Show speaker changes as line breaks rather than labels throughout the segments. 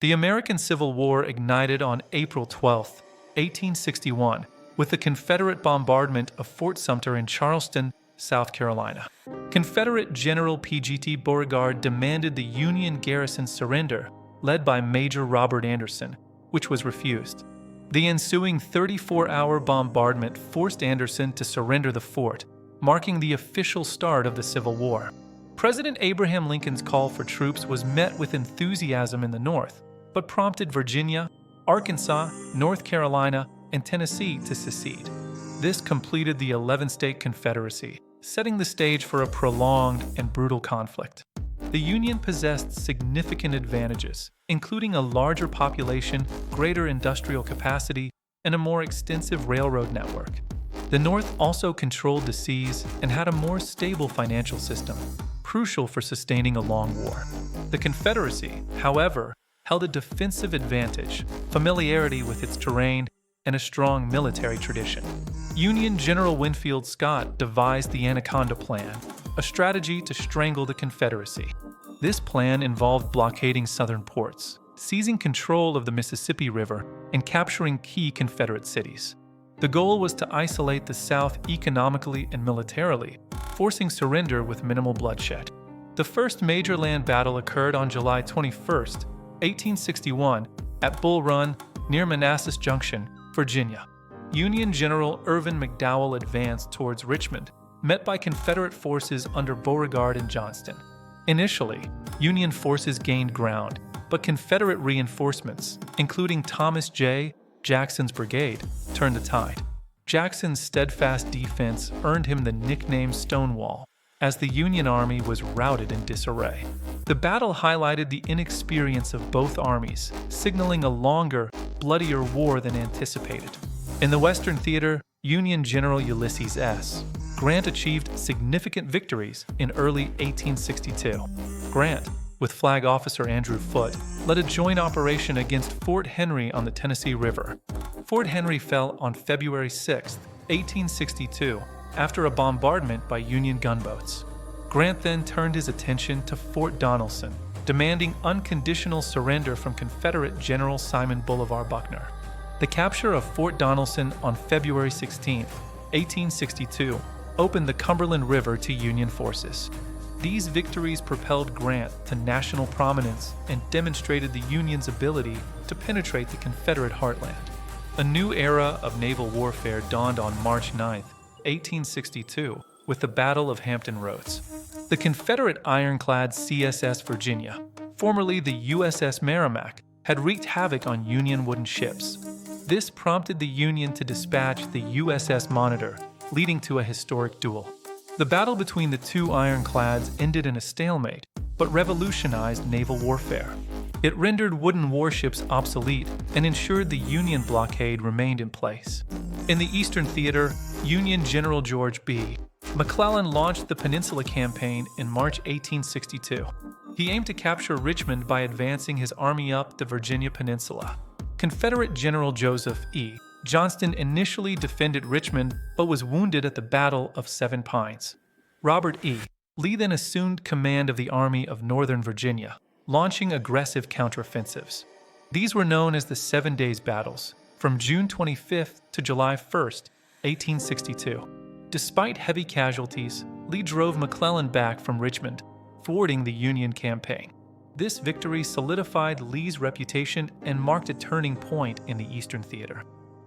The American Civil War ignited on April 12, 1861, with the Confederate bombardment of Fort Sumter in Charleston, South Carolina. Confederate General P.G.T. Beauregard demanded the Union garrison surrender, led by Major Robert Anderson, which was refused. The ensuing 34-hour bombardment forced Anderson to surrender the fort, marking the official start of the Civil War. President Abraham Lincoln's call for troops was met with enthusiasm in the North, but prompted Virginia, Arkansas, North Carolina, and Tennessee to secede. This completed the 11-state Confederacy, setting the stage for a prolonged and brutal conflict. The Union possessed significant advantages, including a larger population, greater industrial capacity, and a more extensive railroad network. The North also controlled the seas and had a more stable financial system, crucial for sustaining a long war. The Confederacy, however, held a defensive advantage, familiarity with its terrain, and a strong military tradition. Union General Winfield Scott devised the Anaconda Plan, a strategy to strangle the Confederacy. This plan involved blockading southern ports, seizing control of the Mississippi River, and capturing key Confederate cities. The goal was to isolate the South economically and militarily, forcing surrender with minimal bloodshed. The first major land battle occurred on July 21, 1861, at Bull Run, near Manassas Junction, Virginia. Union General Irvin McDowell advanced towards Richmond, met by Confederate forces under Beauregard and Johnston. Initially, Union forces gained ground, but Confederate reinforcements, including Thomas J. Jackson's brigade, turned the tide. Jackson's steadfast defense earned him the nickname Stonewall, as the Union Army was routed in disarray. The battle highlighted the inexperience of both armies, signaling a longer, bloodier war than anticipated. In the Western Theater, Union General Ulysses S. Grant achieved significant victories in early 1862. Grant, with Flag Officer Andrew Foote, led a joint operation against Fort Henry on the Tennessee River. Fort Henry fell on February 6, 1862, after a bombardment by Union gunboats. Grant then turned his attention to Fort Donelson, demanding unconditional surrender from Confederate General Simon Bolivar Buckner. The capture of Fort Donelson on February 16, 1862, opened the Cumberland River to Union forces. These victories propelled Grant to national prominence and demonstrated the Union's ability to penetrate the Confederate heartland. A new era of naval warfare dawned on March 9, 1862, with the Battle of Hampton Roads. The Confederate ironclad CSS Virginia, formerly the USS Merrimack, had wreaked havoc on Union wooden ships. This prompted the Union to dispatch the USS Monitor, leading to a historic duel. The battle between the two ironclads ended in a stalemate, but revolutionized naval warfare. It rendered wooden warships obsolete and ensured the Union blockade remained in place. In the Eastern Theater, Union General George B. McClellan launched the Peninsula Campaign in March 1862. He aimed to capture Richmond by advancing his army up the Virginia Peninsula. Confederate General Joseph E. Johnston initially defended Richmond but was wounded at the Battle of Seven Pines. Robert E. Lee then assumed command of the Army of Northern Virginia, launching aggressive counteroffensives. These were known as the 7 Days Battles, from June 25 to July 1, 1862. Despite heavy casualties, Lee drove McClellan back from Richmond, thwarting the Union campaign. This victory solidified Lee's reputation and marked a turning point in the Eastern Theater.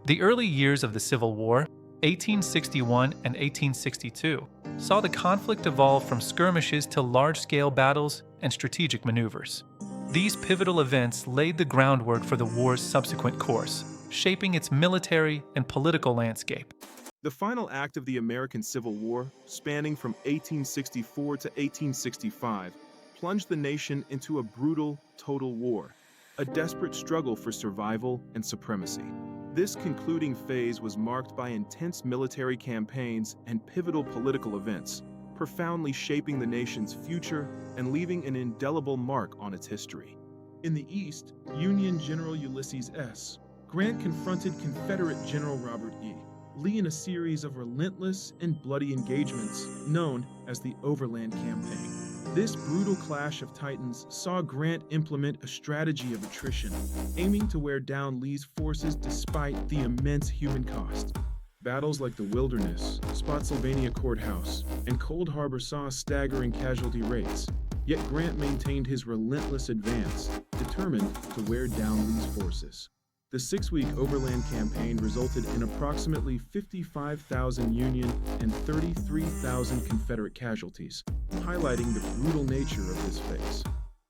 The early years of the Civil War, 1861 and 1862, saw the conflict evolve from skirmishes to large-scale battles and strategic maneuvers. These pivotal events laid the groundwork for the war's subsequent course, shaping its military and political landscape.
The final act of the American Civil War, spanning from 1864 to 1865, plunged the nation into a brutal, total war, a desperate struggle for survival and supremacy. This concluding phase was marked by intense military campaigns and pivotal political events, profoundly shaping the nation's future and leaving an indelible mark on its history. In the East, Union General Ulysses S. Grant confronted Confederate General Robert E. Lee in a series of relentless and bloody engagements known as the Overland Campaign. This brutal clash of titans saw Grant implement a strategy of attrition, aiming to wear down Lee's forces despite the immense human cost. Battles like the Wilderness, Spotsylvania Courthouse, and Cold Harbor saw staggering casualty rates, yet Grant maintained his relentless advance, determined to wear down Lee's forces. The 6-week overland campaign resulted in approximately 55,000 Union and 33,000 Confederate casualties, highlighting the brutal nature of this phase.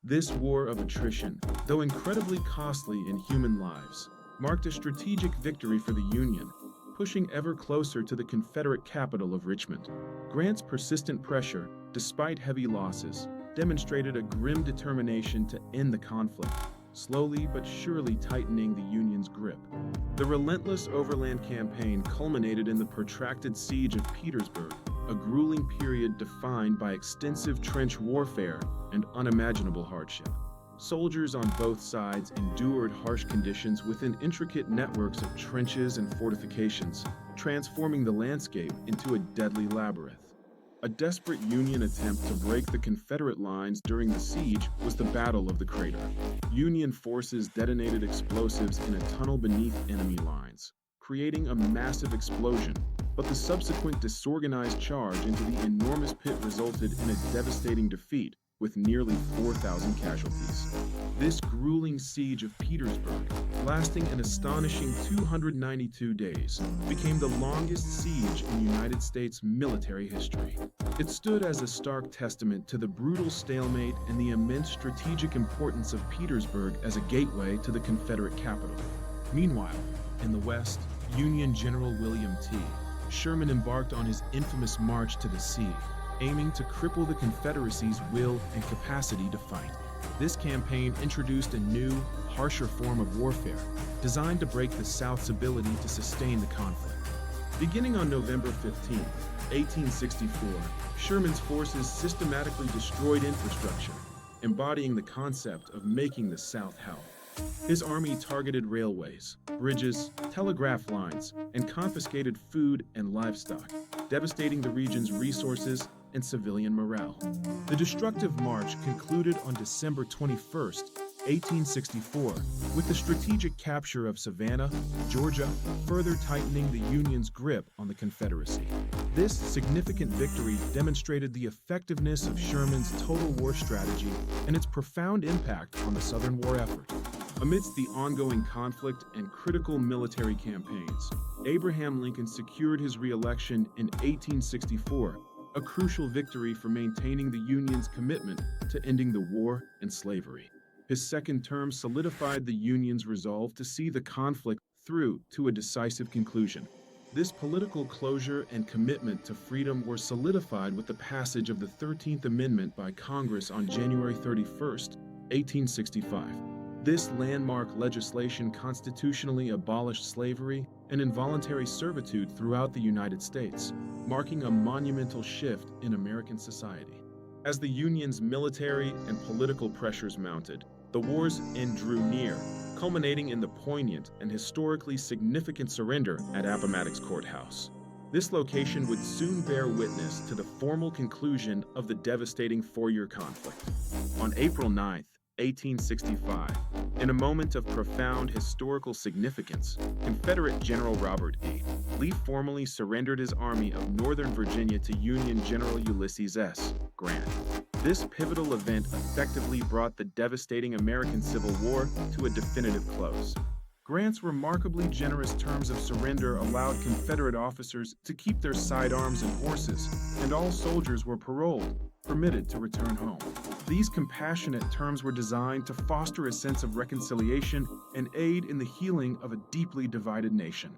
This war of attrition, though incredibly costly in human lives, marked a strategic victory for the Union, pushing ever closer to the Confederate capital of Richmond. Grant's persistent pressure, despite heavy losses, demonstrated a grim determination to end the conflict, slowly but surely tightening the Union's grip. The relentless overland campaign culminated in the protracted siege of Petersburg, a grueling period defined by extensive trench warfare and unimaginable hardship. Soldiers on both sides endured harsh conditions within intricate networks of trenches and fortifications, transforming the landscape into a deadly labyrinth. A desperate Union attempt to break the Confederate lines during the siege was the Battle of the Crater. Union forces detonated explosives in a tunnel beneath enemy lines, creating a massive explosion, but the subsequent disorganized charge into the enormous pit resulted in a devastating defeat, with nearly 4,000 casualties. This grueling siege of Petersburg, lasting an astonishing 292 days, became the longest siege in United States military history. It stood as a stark testament to the brutal stalemate and the immense strategic importance of Petersburg as a gateway to the Confederate capital. Meanwhile, in the West, Union General William T. Sherman embarked on his infamous March to the Sea, aiming to cripple the Confederacy's will and capacity to fight. This campaign introduced a new, harsher form of warfare, designed to break the South's ability to sustain the conflict. Beginning on November 15, 1864, Sherman's forces systematically destroyed infrastructure, embodying the concept of making the South howl. His army targeted railways, bridges, telegraph lines, and confiscated food and livestock, devastating the region's resources and civilian morale. The destructive march concluded on December 21, 1864, with the strategic capture of Savannah, Georgia, further tightening the Union's grip on the Confederacy. This significant victory demonstrated the effectiveness of Sherman's total war strategy and its profound impact on the Southern war effort. Amidst the ongoing conflict and critical military campaigns, Abraham Lincoln secured his re-election in 1864, a crucial victory for maintaining the Union's commitment to ending the war and slavery. His second term solidified the Union's resolve to see the conflict through to a decisive conclusion. This political closure and commitment to freedom were solidified with the passage of the 13th Amendment by Congress on January 31, 1865. This landmark legislation constitutionally abolished slavery and involuntary servitude throughout the United States, marking a monumental shift in American society. As the Union's military and political pressures mounted, the war's end drew near, culminating in the poignant and historically significant surrender at Appomattox Courthouse. This location would soon bear witness to the formal conclusion of the devastating four-year conflict. On April 9, 1865, in a moment of profound historical significance, Confederate General Robert E. Lee formally surrendered his army of Northern Virginia to Union General Ulysses S. Grant. This pivotal event effectively brought the devastating American Civil War to a definitive close. Grant's remarkably generous terms of surrender allowed Confederate officers to keep their sidearms and horses, and all soldiers were paroled, permitted to return home. These compassionate terms were designed to foster a sense of reconciliation and aid in the healing of a deeply divided nation.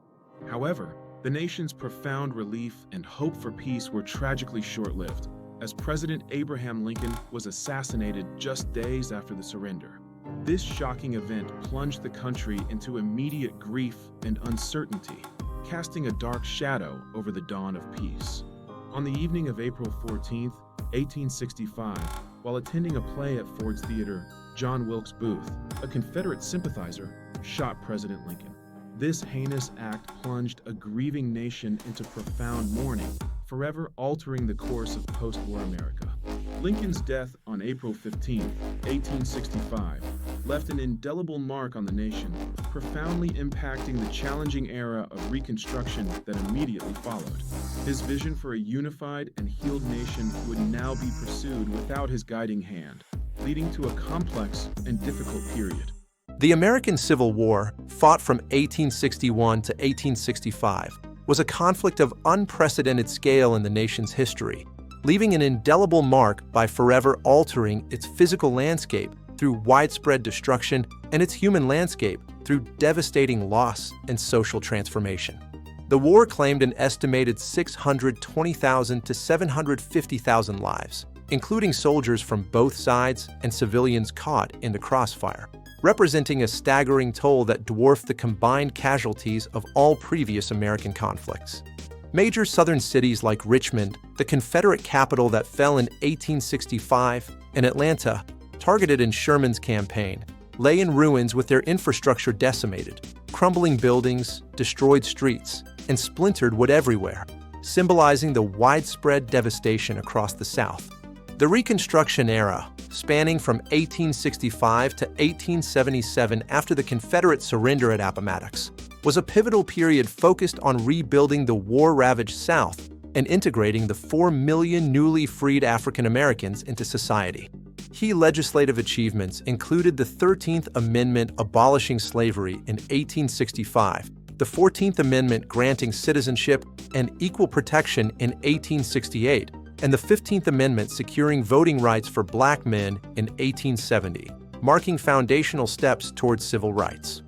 However, the nation's profound relief and hope for peace were tragically short-lived, as President Abraham Lincoln was assassinated just days after the surrender. This shocking event plunged the country into immediate grief and uncertainty, casting a dark shadow over the dawn of peace. On the evening of April 14, 1865, while attending a play at Ford's Theater, John Wilkes Booth, a Confederate sympathizer, shot President Lincoln. This heinous act plunged a grieving nation into profound mourning, forever altering the course of post-war America. Lincoln's death on April 15, 1865, left an indelible mark on the nation, profoundly impacting the challenging era of Reconstruction that immediately followed. His vision for a unified and healed nation would now be pursued without his guiding hand, leading to a complex and difficult period.
The American Civil War, fought from 1861 to 1865, was a conflict of unprecedented scale in the nation's history, leaving an indelible mark by forever altering its physical landscape through widespread destruction and its human landscape through devastating loss and social transformation. The war claimed an estimated 620,000 to 750,000 lives, including soldiers from both sides and civilians caught in the crossfire, representing a staggering toll that dwarfed the combined casualties of all previous American conflicts. Major southern cities like Richmond, the Confederate capital that fell in 1865, and Atlanta, targeted in Sherman's campaign, lay in ruins with their infrastructure decimated, crumbling buildings, destroyed streets, and splintered wood everywhere, symbolizing the widespread devastation across the South. The Reconstruction era, spanning from 1865 to 1877 after the Confederate surrender at Appomattox, was a pivotal period focused on rebuilding the war-ravaged South and integrating the 4 million newly freed African Americans into society. Key legislative achievements included the 13th Amendment abolishing slavery in 1865, the 14th Amendment granting citizenship and equal protection in 1868, and the 15th Amendment securing voting rights for Black men in 1870, marking foundational steps towards civil rights.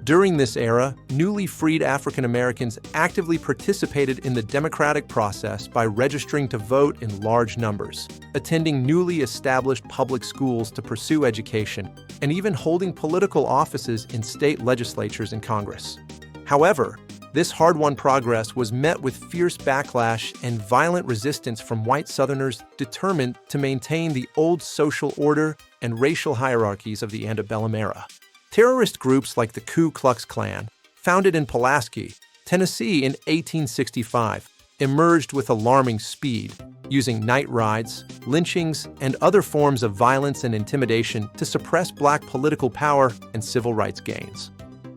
During this era, newly freed African Americans actively participated in the democratic process by registering to vote in large numbers, attending newly established public schools to pursue education, and even holding political offices in state legislatures and Congress. However, this hard-won progress was met with fierce backlash and violent resistance from white Southerners determined to maintain the old social order and racial hierarchies of the antebellum era. Terrorist groups like the Ku Klux Klan, founded in Pulaski, Tennessee in 1865, emerged with alarming speed, using night rides, lynchings, and other forms of violence and intimidation to suppress Black political power and civil rights gains.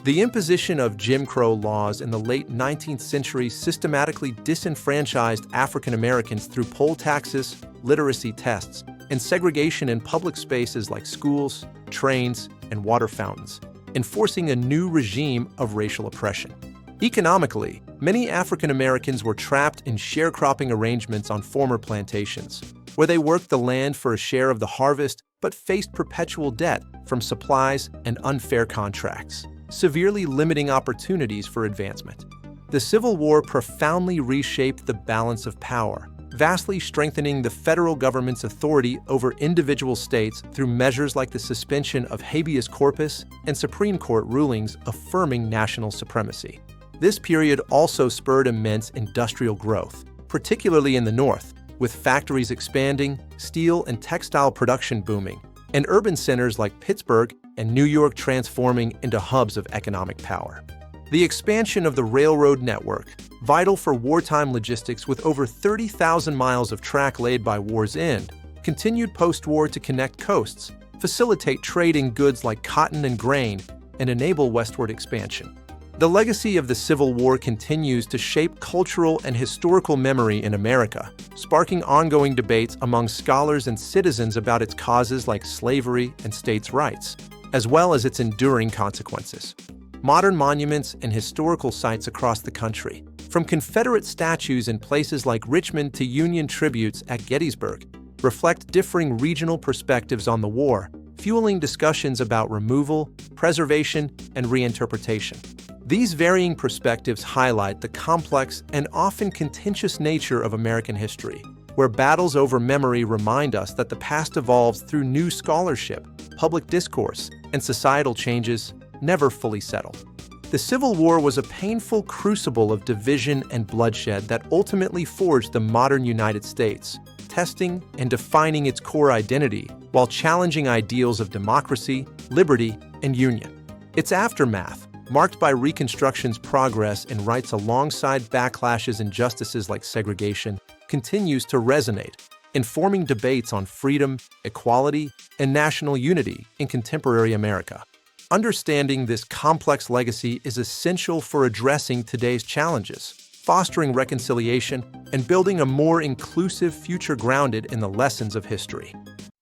The imposition of Jim Crow laws in the late 19th century systematically disenfranchised African Americans through poll taxes, literacy tests, and segregation in public spaces like schools, trains, and water fountains, enforcing a new regime of racial oppression. Economically, many African Americans were trapped in sharecropping arrangements on former plantations, where they worked the land for a share of the harvest but faced perpetual debt from supplies and unfair contracts, severely limiting opportunities for advancement. The Civil War profoundly reshaped the balance of power, vastly strengthening the federal government's authority over individual states through measures like the suspension of habeas corpus and Supreme Court rulings affirming national supremacy. This period also spurred immense industrial growth, particularly in the North, with factories expanding, steel and textile production booming, and urban centers like Pittsburgh and New York transforming into hubs of economic power. The expansion of the railroad network, vital for wartime logistics with over 30,000 miles of track laid by war's end, continued post-war to connect coasts, facilitate trade in goods like cotton and grain, and enable westward expansion. The legacy of the Civil War continues to shape cultural and historical memory in America, sparking ongoing debates among scholars and citizens about its causes like slavery and states' rights, as well as its enduring consequences. Modern monuments and historical sites across the country, from Confederate statues in places like Richmond to Union tributes at Gettysburg, reflect differing regional perspectives on the war, fueling discussions about removal, preservation, and reinterpretation. These varying perspectives highlight the complex and often contentious nature of American history, where battles over memory remind us that the past evolves through new scholarship, public discourse, and societal changes never fully settled. The Civil War was a painful crucible of division and bloodshed that ultimately forged the modern United States, testing and defining its core identity while challenging ideals of democracy, liberty, and union. Its aftermath, marked by Reconstruction's progress in rights alongside backlashes and injustices like segregation, continues to resonate, informing debates on freedom, equality, and national unity in contemporary America. Understanding this complex legacy is essential for addressing today's challenges, fostering reconciliation, and building a more inclusive future grounded in the lessons of history.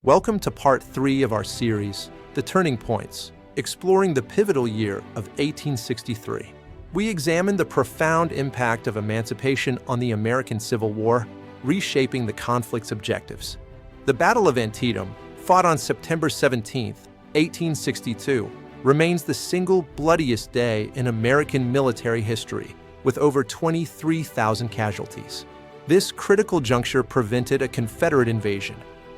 Welcome to Part 3 of our series, The Turning Points, exploring the pivotal year of 1863. We examine the profound impact of emancipation on the American Civil War, reshaping the conflict's objectives. The Battle of Antietam, fought on September 17, 1862, remains the single bloodiest day in American military history, with over 23,000 casualties. This critical juncture prevented a Confederate invasion.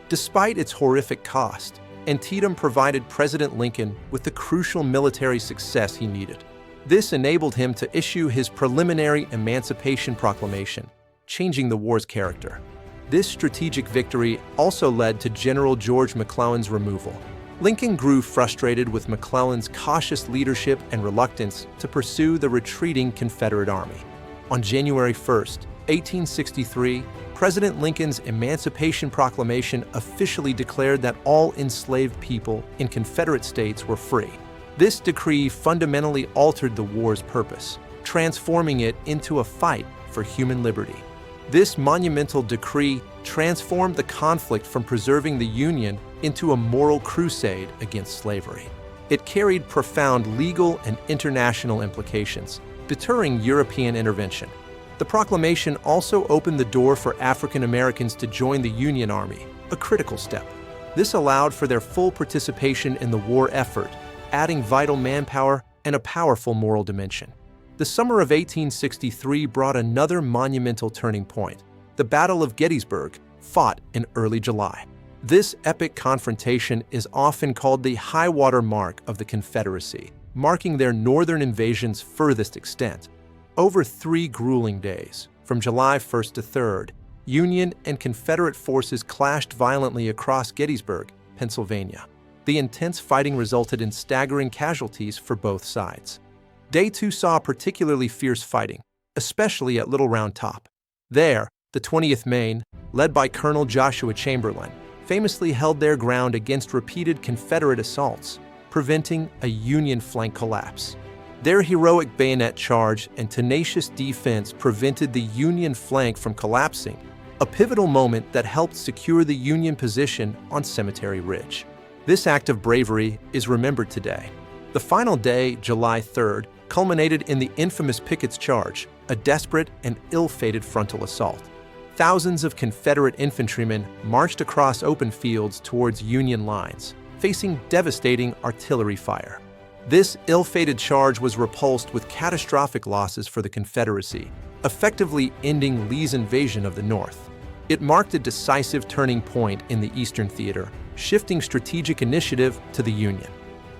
Despite its horrific cost, Antietam provided President Lincoln with the crucial military success he needed. This enabled him to issue his preliminary Emancipation Proclamation, changing the war's character. This strategic victory also led to General George McClellan's removal. Lincoln grew frustrated with McClellan's cautious leadership and reluctance to pursue the retreating Confederate Army. On January 1, 1863, President Lincoln's Emancipation Proclamation officially declared that all enslaved people in Confederate states were free. This decree fundamentally altered the war's purpose, transforming it into a fight for human liberty. This monumental decree transformed the conflict from preserving the Union into a moral crusade against slavery. It carried profound legal and international implications, deterring European intervention. The proclamation also opened the door for African Americans to join the Union Army, a critical step. This allowed for their full participation in the war effort, adding vital manpower and a powerful moral dimension. The summer of 1863 brought another monumental turning point, the Battle of Gettysburg, fought in early July. This epic confrontation is often called the high-water mark of the Confederacy, marking their northern invasion's furthest extent. Over 3 grueling days, from July 1st to 3rd, Union and Confederate forces clashed violently across Gettysburg, Pennsylvania. The intense fighting resulted in staggering casualties for both sides. Day 2 saw particularly fierce fighting, especially at Little Round Top. There, the 20th Maine, led by Colonel Joshua Chamberlain, famously held their ground against repeated Confederate assaults, preventing a Union flank collapse. Their heroic bayonet charge and tenacious defense prevented the Union flank from collapsing, a pivotal moment that helped secure the Union position on Cemetery Ridge. This act of bravery is remembered today. The final day, July 3rd, culminated in the infamous Pickett's Charge, a desperate and ill-fated frontal assault. Thousands of Confederate infantrymen marched across open fields towards Union lines, facing devastating artillery fire. This ill-fated charge was repulsed with catastrophic losses for the Confederacy, effectively ending Lee's invasion of the North. It marked a decisive turning point in the Eastern Theater, shifting strategic initiative to the Union.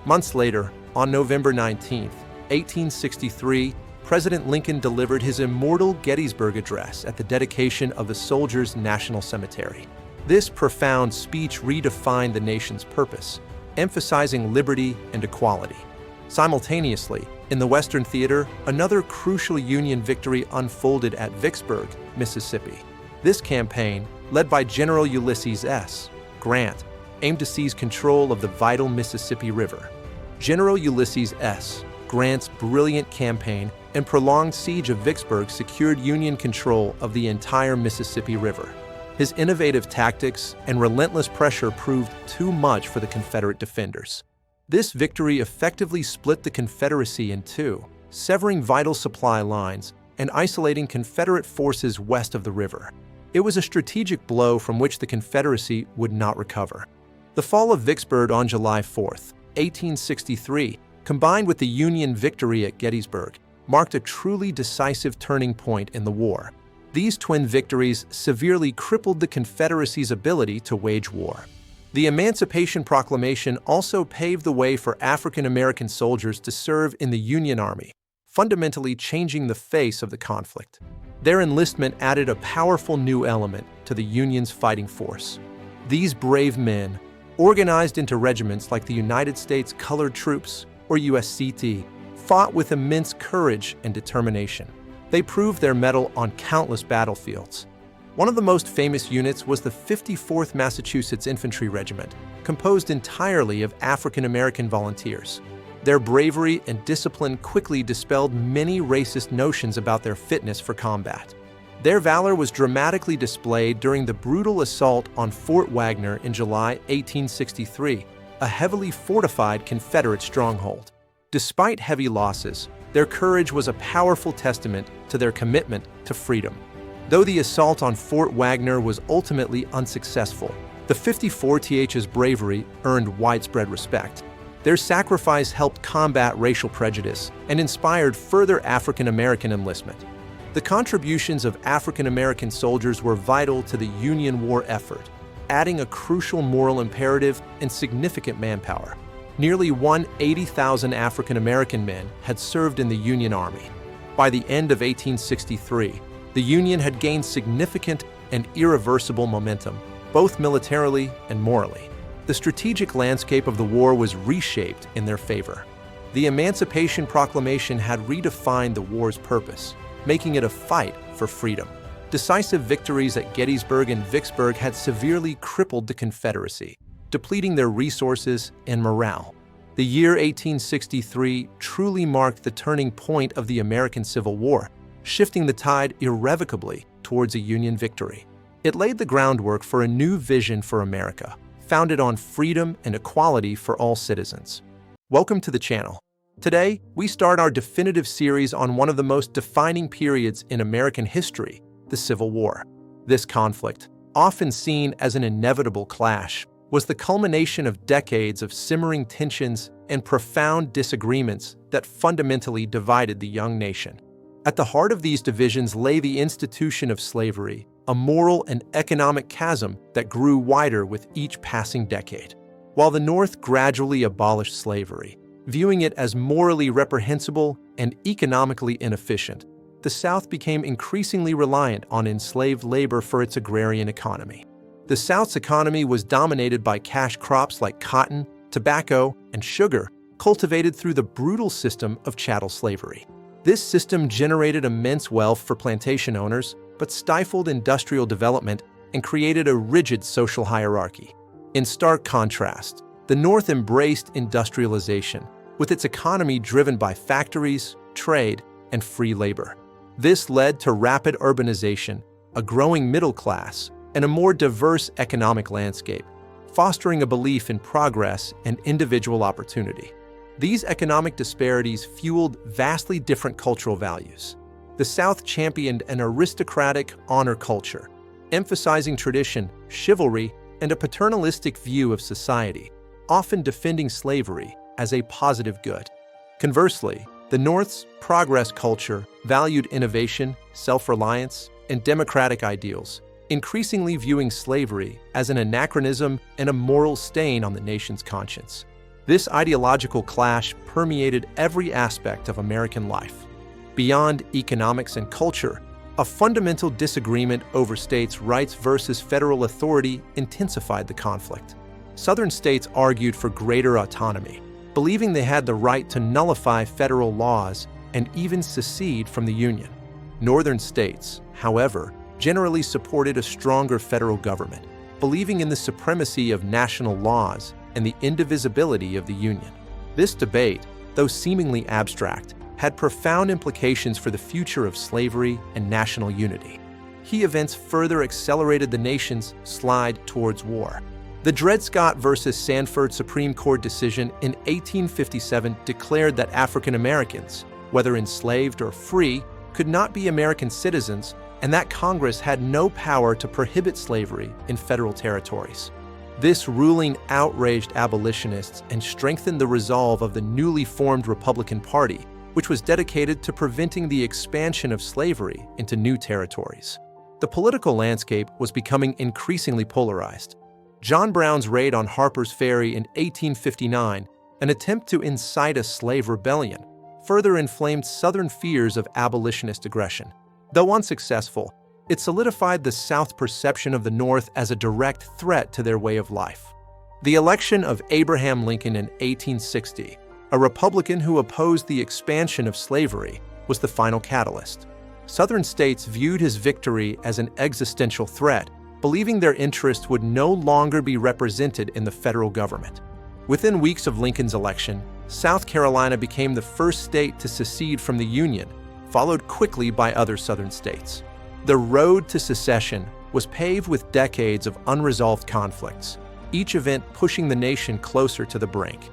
Months later, on November 19, 1863, President Lincoln delivered his immortal Gettysburg Address at the dedication of the Soldiers' National Cemetery. This profound speech redefined the nation's purpose, emphasizing liberty and equality. Simultaneously, in the Western Theater, another crucial Union victory unfolded at Vicksburg, Mississippi. This campaign, led by General Ulysses S. Grant, aimed to seize control of the vital Mississippi River. General Ulysses S. Grant's brilliant campaign and prolonged siege of Vicksburg secured Union control of the entire Mississippi River. His innovative tactics and relentless pressure proved too much for the Confederate defenders. This victory effectively split the Confederacy in two, severing vital supply lines and isolating Confederate forces west of the river. It was a strategic blow from which the Confederacy would not recover. The fall of Vicksburg on July 4, 1863, combined with the Union victory at Gettysburg, marked a truly decisive turning point in the war. These twin victories severely crippled the Confederacy's ability to wage war. The Emancipation Proclamation also paved the way for African American soldiers to serve in the Union Army, fundamentally changing the face of the conflict. Their enlistment added a powerful new element to the Union's fighting force. These brave men, organized into regiments like the United States Colored Troops, or USCT, fought with immense courage and determination. They proved their mettle on countless battlefields. One of the most famous units was the 54th Massachusetts Infantry Regiment, composed entirely of African American volunteers. Their bravery and discipline quickly dispelled many racist notions about their fitness for combat. Their valor was dramatically displayed during the brutal assault on Fort Wagner in July 1863, a heavily fortified Confederate stronghold. Despite heavy losses, their courage was a powerful testament to their commitment to freedom. Though the assault on Fort Wagner was ultimately unsuccessful, the 54th's bravery earned widespread respect. Their sacrifice helped combat racial prejudice and inspired further African American enlistment. The contributions of African American soldiers were vital to the Union war effort, adding a crucial moral imperative and significant manpower. Nearly 180,000 African American men had served in the Union Army. By the end of 1863, the Union had gained significant and irreversible momentum, both militarily and morally. The strategic landscape of the war was reshaped in their favor. The Emancipation Proclamation had redefined the war's purpose, making it a fight for freedom. Decisive victories at Gettysburg and Vicksburg had severely crippled the Confederacy, depleting their resources and morale. The year 1863 truly marked the turning point of the American Civil War, shifting the tide irrevocably towards a Union victory. It laid the groundwork for a new vision for America, founded on freedom and equality for all citizens. Welcome to the channel. Today, we start our definitive series on one of the most defining periods in American history, the Civil War. This conflict, often seen as an inevitable clash, was the culmination of decades of simmering tensions and profound disagreements that fundamentally divided the young nation. At the heart of these divisions lay the institution of slavery, a moral and economic chasm that grew wider with each passing decade. While the North gradually abolished slavery, viewing it as morally reprehensible and economically inefficient, the South became increasingly reliant on enslaved labor for its agrarian economy. The South's economy was dominated by cash crops like cotton, tobacco, and sugar, cultivated through the brutal system of chattel slavery. This system generated immense wealth for plantation owners, but stifled industrial development and created a rigid social hierarchy. In stark contrast, the North embraced industrialization, with its economy driven by factories, trade, and free labor. This led to rapid urbanization, a growing middle class, and a more diverse economic landscape, fostering a belief in progress and individual opportunity. These economic disparities fueled vastly different cultural values. The South championed an aristocratic honor culture, emphasizing tradition, chivalry, and a paternalistic view of society, often defending slavery as a positive good. Conversely, the North's progress culture valued innovation, self-reliance, and democratic ideals, increasingly viewing slavery as an anachronism and a moral stain on the nation's conscience. This ideological clash permeated every aspect of American life. Beyond economics and culture, a fundamental disagreement over states' rights versus federal authority intensified the conflict. Southern states argued for greater autonomy, believing they had the right to nullify federal laws and even secede from the Union. Northern states, however, generally supported a stronger federal government, believing in the supremacy of national laws and the indivisibility of the Union. This debate, though seemingly abstract, had profound implications for the future of slavery and national unity. Key events further accelerated the nation's slide towards war. The Dred Scott versus Sandford Supreme Court decision in 1857 declared that African Americans, whether enslaved or free, could not be American citizens, and that Congress had no power to prohibit slavery in federal territories. This ruling outraged abolitionists and strengthened the resolve of the newly formed Republican Party, which was dedicated to preventing the expansion of slavery into new territories. The political landscape was becoming increasingly polarized. John Brown's raid on Harper's Ferry in 1859, an attempt to incite a slave rebellion, further inflamed Southern fears of abolitionist aggression. Though unsuccessful, it solidified the South's perception of the North as a direct threat to their way of life. The election of Abraham Lincoln in 1860, a Republican who opposed the expansion of slavery, was the final catalyst. Southern states viewed his victory as an existential threat, believing their interests would no longer be represented in the federal government. Within weeks of Lincoln's election, South Carolina became the first state to secede from the Union, followed quickly by other Southern states. The road to secession was paved with decades of unresolved conflicts, each event pushing the nation closer to the brink.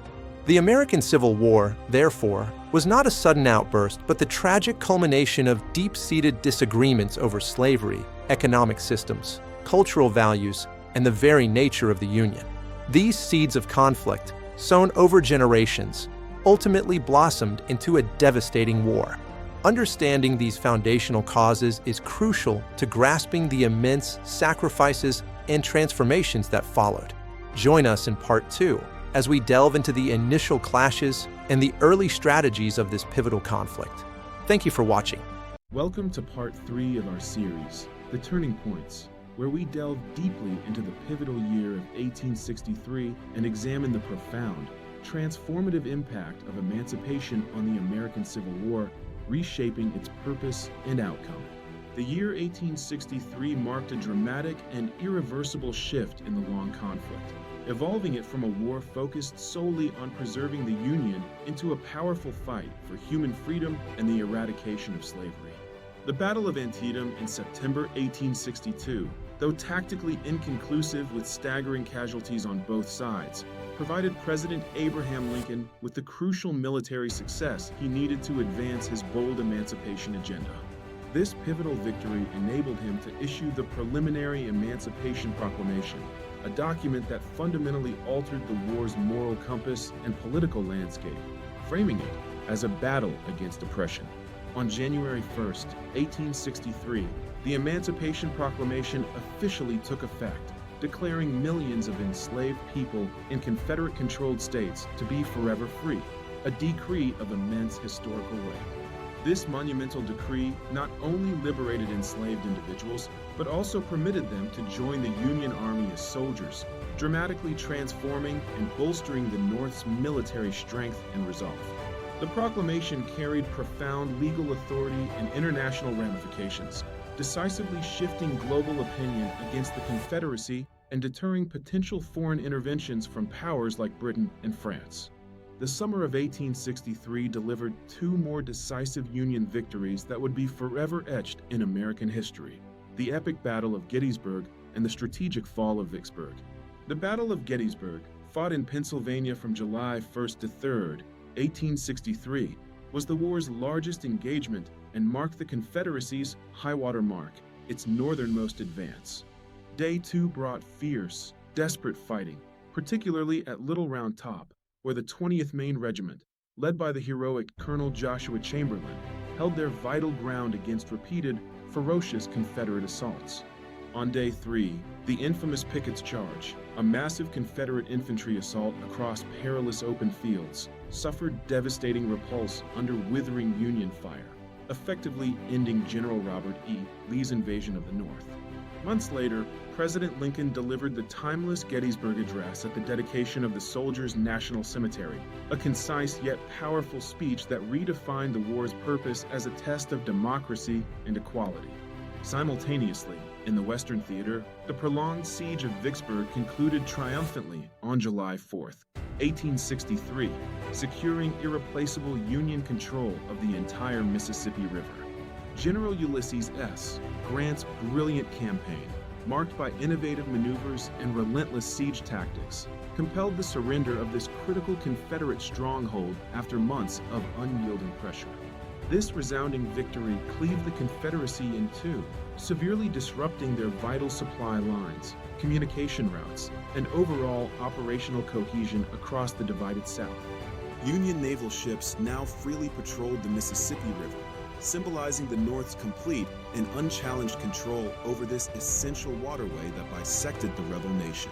The American Civil War, therefore, was not a sudden outburst, but the tragic culmination of deep-seated disagreements over slavery, economic systems, cultural values, and the very nature of the Union. These seeds of conflict, sown over generations, ultimately blossomed into a devastating war. Understanding these foundational causes is crucial to grasping the immense sacrifices and transformations that followed. Join us in Part 2 as we delve into the initial clashes and the early strategies of this pivotal conflict. Thank you for watching.
Welcome to Part 3 of our series, The Turning Points, where we delve deeply into the pivotal year of 1863 and examine the profound, transformative impact of emancipation on the American Civil War, reshaping its purpose and outcome. The year 1863 marked a dramatic and irreversible shift in the long conflict, evolving it from a war focused solely on preserving the Union into a powerful fight for human freedom and the eradication of slavery. The Battle of Antietam in September 1862, though tactically inconclusive with staggering casualties on both sides, provided President Abraham Lincoln with the crucial military success he needed to advance his bold emancipation agenda. This pivotal victory enabled him to issue the Preliminary Emancipation Proclamation, a document that fundamentally altered the war's moral compass and political landscape, framing it as a battle against oppression. On January 1, 1863, the Emancipation Proclamation officially took effect, declaring millions of enslaved people in Confederate-controlled states to be forever free, a decree of immense historical weight. This monumental decree not only liberated enslaved individuals, but also permitted them to join the Union Army as soldiers, dramatically transforming and bolstering the North's military strength and resolve. The proclamation carried profound legal authority and international ramifications, decisively shifting global opinion against the Confederacy and deterring potential foreign interventions from powers like Britain and France. The summer of 1863 delivered two more decisive Union victories that would be forever etched in American history: the epic Battle of Gettysburg and the strategic fall of Vicksburg. The Battle of Gettysburg, fought in Pennsylvania from July 1st to 3rd, 1863, was the war's largest engagement and marked the Confederacy's high-water mark, its northernmost advance. Day 2 brought fierce, desperate fighting, particularly at Little Round Top, where the 20th Maine Regiment, led by the heroic Colonel Joshua Chamberlain, held their vital ground against repeated, ferocious Confederate assaults. On Day 3, the infamous Pickett's Charge, a massive Confederate infantry assault across perilous open fields, suffered devastating repulse under withering Union fire, effectively ending General Robert E. Lee's invasion of the North. Months later, President Lincoln delivered the timeless Gettysburg Address at the dedication of the Soldiers' National Cemetery, a concise yet powerful speech that redefined the war's purpose as a test of democracy and equality. Simultaneously, in the Western Theater, the prolonged siege of Vicksburg concluded triumphantly on July 4th, 1863, securing irreplaceable Union control of the entire Mississippi River. General Ulysses S. Grant's brilliant campaign, marked by innovative maneuvers and relentless siege tactics, compelled the surrender of this critical Confederate stronghold after months of unyielding pressure. This resounding victory cleaved the Confederacy in two, severely disrupting their vital supply lines, communication routes, and overall operational cohesion across the divided South. Union naval ships now freely patrolled the Mississippi River, symbolizing the North's complete and unchallenged control over this essential waterway that bisected the rebel nation.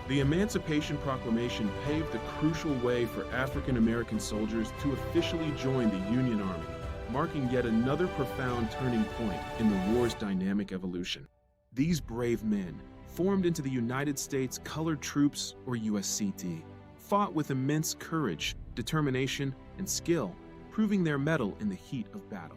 The Emancipation Proclamation paved the crucial way for African American soldiers to officially join the Union Army, marking yet another profound turning point in the war's dynamic evolution. These brave men, formed into the United States Colored Troops, or USCT, fought with immense courage, determination, and skill, proving their mettle in the heat of battle.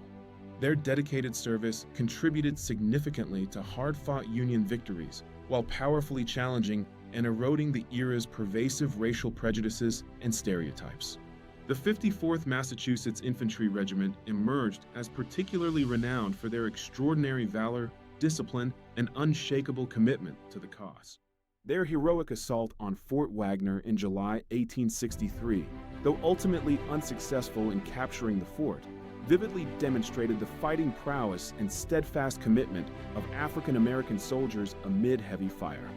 Their dedicated service contributed significantly to hard-fought Union victories, while powerfully challenging and eroding the era's pervasive racial prejudices and stereotypes. The 54th Massachusetts Infantry Regiment emerged as particularly renowned for their extraordinary valor, discipline, and unshakable commitment to the cause. Their heroic assault on Fort Wagner in July 1863, though ultimately unsuccessful in capturing the fort, vividly demonstrated the fighting prowess and steadfast commitment of African American soldiers amid heavy fire.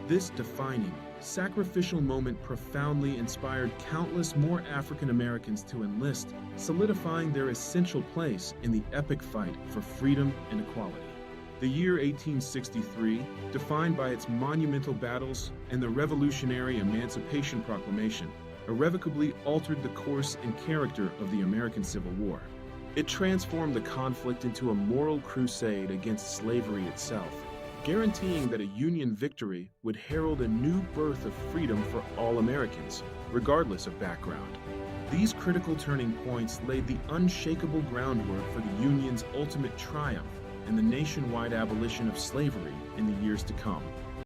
This defining, sacrificial moment profoundly inspired countless more African Americans to enlist, solidifying their essential place in the epic fight for freedom and equality. The year 1863, defined by its monumental battles and the Revolutionary Emancipation Proclamation, irrevocably altered the course and character of the American Civil War. It transformed the conflict into a moral crusade against slavery itself, guaranteeing that a Union victory would herald a new birth of freedom for all Americans, regardless of background. These critical turning points laid the unshakable groundwork for the Union's ultimate triumph and the nationwide abolition of slavery in the years to come.